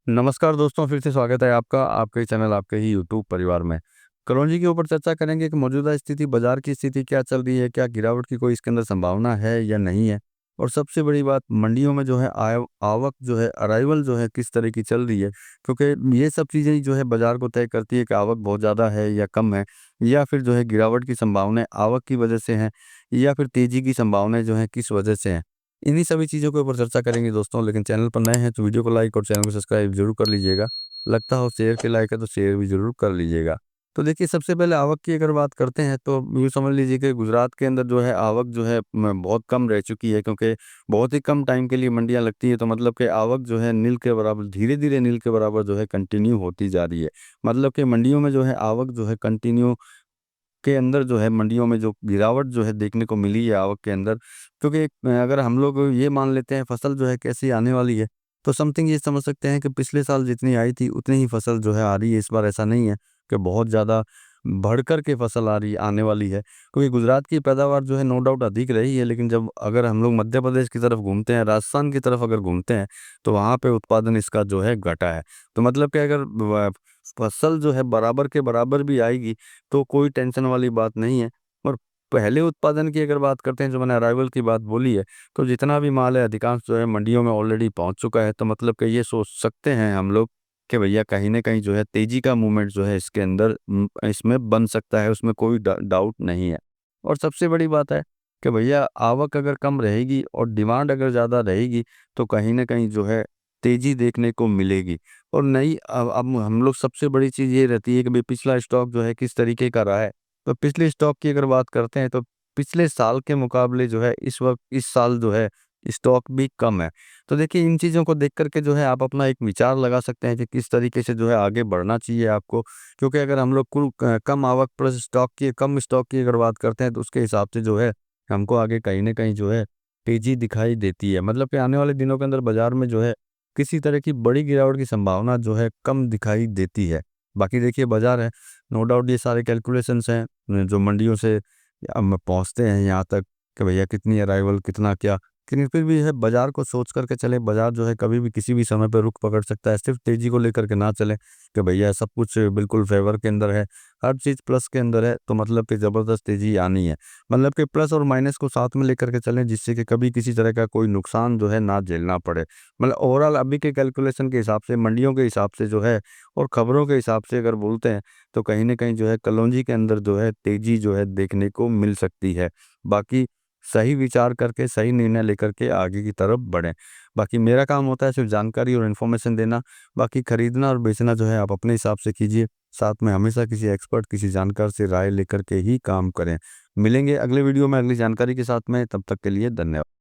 नमस्कार दोस्तों, फिर से स्वागत है आपका आपके ही चैनल आपके ही यूट्यूब परिवार में। कलौंजी के ऊपर चर्चा करेंगे कि मौजूदा स्थिति, बाजार की स्थिति क्या चल रही है, क्या गिरावट की कोई इसके अंदर संभावना है या नहीं है। और सबसे बड़ी बात, मंडियों में जो है आवक जो है, अराइवल जो है किस तरह की चल रही है, क्योंकि ये सब चीज़ें जो है बाजार को तय करती है कि आवक बहुत ज़्यादा है या कम है, या फिर जो है गिरावट की संभावनाएं आवक की वजह से हैं, या फिर तेजी की संभावनाएं जो है किस वजह से हैं। इन्हीं सभी चीज़ों के ऊपर चर्चा करेंगे दोस्तों। लेकिन चैनल पर नए हैं तो वीडियो को लाइक और चैनल को सब्सक्राइब जरूर कर लीजिएगा। लगता हो शेयर के लायक है तो शेयर भी जरूर कर लीजिएगा। तो देखिए, सबसे पहले आवक की अगर बात करते हैं तो यूँ समझ लीजिए कि गुजरात के अंदर जो है आवक जो है बहुत कम रह चुकी है, क्योंकि बहुत ही कम टाइम के लिए मंडियाँ लगती है। तो मतलब कि आवक जो है नील के बराबर, धीरे धीरे नील के बराबर जो है कंटिन्यू होती जा रही है। मतलब कि मंडियों में जो है आवक जो है कंटिन्यू के अंदर जो है, मंडियों में जो गिरावट जो है देखने को मिली है आवक के अंदर, क्योंकि अगर हम लोग ये मान लेते हैं फसल जो है कैसी आने वाली है, तो समथिंग ये समझ सकते हैं कि पिछले साल जितनी आई थी उतनी ही फसल जो है आ रही है। इस बार ऐसा नहीं है कि बहुत ज़्यादा बढ़कर के फसल आ रही आने वाली है, क्योंकि गुजरात की पैदावार जो है नो डाउट अधिक रही है। लेकिन जब अगर हम लोग मध्य प्रदेश की तरफ घूमते हैं, राजस्थान की तरफ अगर घूमते हैं, तो वहाँ पे उत्पादन इसका जो है घटा है। तो मतलब कि अगर फसल जो है बराबर के बराबर भी आएगी तो कोई टेंशन वाली बात नहीं है। और पहले उत्पादन की अगर बात करते हैं, जो मैंने अराइवल की बात बोली है, तो जितना भी माल है अधिकांश जो है मंडियों में ऑलरेडी पहुंच चुका है। तो मतलब कि ये सोच सकते हैं हम लोग कि भैया कहीं न कहीं जो है तेजी का मूवमेंट जो है इसके अंदर इसमें बन सकता है, उसमें कोई डाउट नहीं है। और सबसे बड़ी बात है कि भैया आवक अगर कम रहेगी और डिमांड अगर ज़्यादा रहेगी, तो कहीं न कहीं जो है तेजी देखने को मिलेगी। और नई अब हम लोग, सबसे बड़ी चीज़ ये रहती है कि भई पिछला स्टॉक जो है किस तरीके का रहा है। तो पिछले स्टॉक की अगर बात करते हैं तो पिछले साल के मुकाबले जो है इस वक़्त, इस साल जो है स्टॉक भी कम है। तो देखिए, इन चीज़ों को देख कर के जो है आप अपना एक विचार लगा सकते हैं कि किस तरीके से जो है आगे बढ़ना चाहिए आपको। क्योंकि अगर हम लोग कुल कम आवक प्लस स्टॉक की, कम स्टॉक की अगर बात करते हैं, तो उसके हिसाब से जो है हमको आगे कहीं न कहीं जो है तेज़ी दिखाई देती है। मतलब कि आने वाले दिनों के अंदर बाज़ार में जो है किसी तरह की बड़ी गिरावट की संभावना जो है कम दिखाई देती है। बाकी देखिए, बाज़ार है, नो डाउट ये सारे कैलकुलेशंस हैं जो मंडियों से पहुँचते हैं यहाँ तक कि भैया कितनी अराइवल, कितना क्या। लेकिन फिर भी है, बाज़ार को सोच कर के चलें। बाज़ार जो है कभी भी किसी भी समय पे रुख पकड़ सकता है। सिर्फ़ तेज़ी को लेकर के ना चलें कि भैया सब कुछ बिल्कुल फ़ेवर के अंदर है, हर चीज़ प्लस के अंदर है, तो मतलब कि ज़बरदस्त तेज़ी आनी है। मतलब कि प्लस और माइनस को साथ में लेकर के चलें, जिससे कि कभी किसी तरह का कोई नुकसान जो है ना झेलना पड़े। मतलब ओवरऑल अभी के कैलकुलेशन के हिसाब से, मंडियों के हिसाब से जो है, और खबरों के हिसाब से अगर बोलते हैं, तो कहीं न कहीं जो है कलौंजी के अंदर जो है तेज़ी जो है देखने को मिल सकती है। बाकी सही विचार करके, सही निर्णय लेकर के आगे की तरफ बढ़ें। बाकी मेरा काम होता है सिर्फ़ जानकारी और इन्फॉर्मेशन देना। बाकी खरीदना और बेचना जो है आप अपने हिसाब से कीजिए। साथ में हमेशा किसी एक्सपर्ट, किसी जानकार से राय लेकर के ही काम करें। मिलेंगे अगले वीडियो में अगली जानकारी के साथ में, तब तक के लिए धन्यवाद।